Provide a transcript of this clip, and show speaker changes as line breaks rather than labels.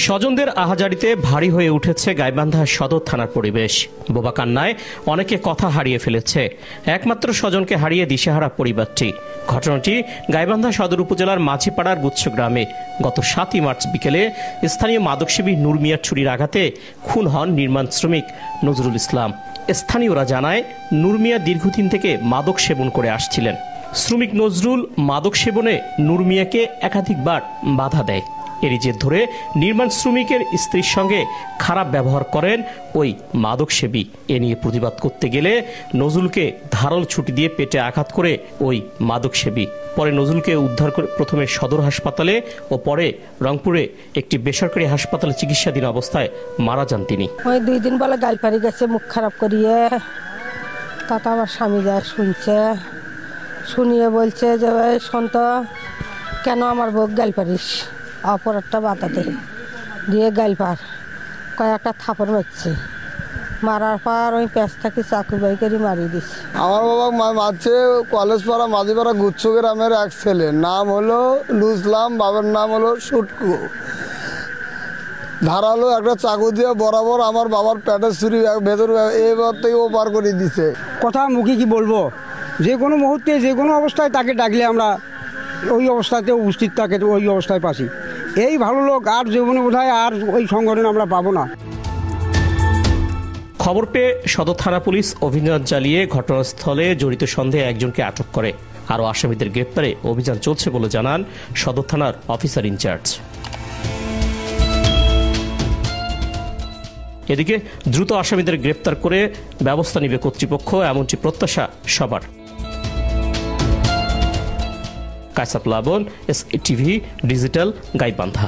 স্বজনদের আহাজারিতে ভারী হয়ে উঠেছে গাইবান্ধা সদর থানার পরিবেশ। বোবা কান্নায় অনেকে কথা হারিয়ে ফেলেছে। একমাত্র স্বজনকে হারিয়ে দিশেহারা পরিবারটি। ঘটনাটি গাইবান্ধা সদর উপজেলার মাঝিপাড়ার গুচ্ছ গ্রামে গত 7 মার্চ বিকেলে স্থানীয় মাদকসেবী নূর মিয়ার ছুরির আঘাতে খুন হন নির্মাণ শ্রমিক নজরুল ইসলাম। স্থানীয়রা জানায়, নূর মিয়া দীর্ঘদিন থেকে মাদক সেবন করে আসছিলেন। শ্রমিক নজরুল মাদক সেবনে নূর মিয়াকে একাধিকবার বাধা দেয়। এরই জের ধরে নির্মাণ শ্রমিকের স্ত্রীর সঙ্গে খারাপ ব্যবহার করেন ওই মাদকসেবী। এ নিয়ে প্রতিবাদ করতে গেলে নজরুলকে ধারালো ছুরি দিয়ে পেটে আঘাত করে ওই মাদকসেবী। পরে নজরুলকে উদ্ধার করে প্রথমে সদর হাসপাতালে ও পরে রংপুরে একটি বেসরকারি হাসপাতালে চিকিৎসাধীন অবস্থায় মারা যান তিনি।
ওই 2 দিন বলে গালপারি গেছে মুখ খারাপ করিয়ে, তাতে আমার স্বামী যা শুনছে, শুনিয়ে বলছে যে সন্ত কেন আমার বউ গালপারিস, অপরাধটা বাতাতে দিয়ে গালপার কয়েকটা থাপড় মারছে। মারার পর ওই পেঁচটাকে চাকু বাই করে মারিয়ে দিচ্ছে।
আমার বাবা মারছে কলেজ পাড়া মাঝিপাড়া গুচ্ছ গ্রামের এক ছেলে, নাম হলো লুজলাম, বাবার নাম হলো সুটকু। ধারালো একটা চাকু দিয়ে বরাবর আমার বাবার পেটের ছুরি ভেতর এবার থেকে ও পার করে দিছে।
কথা মুখে কি বলবো, যে কোনো মুহূর্তে যে কোনো অবস্থায় তাকে ডাকলে আমরা ওই অবস্থাতে উপস্থিত থাকে, ওই অবস্থায় পাচ্ছি। এই ভালো লোক আর জীবনে বোধহয় আর ওই সংগঠন আমরা পাবো না।
খবর পেয়ে সদর থানা পুলিশ অভিযান চালিয়ে ঘটনাস্থলে জড়িত সন্দেহে একজনকে আটক করে। আরও আসামিদের গ্রেপ্তারে অভিযান চলছে বলে জানান সদর থানার অফিসার ইনচার্জ। এদিকে দ্রুত আসামিদের গ্রেপ্তার করে ব্যবস্থা নেবে কর্তৃপক্ষ, এমনটি প্রত্যাশা সবার। কায়সাপ লাবন, SATV ডিজিটাল, গাইবান্ধা।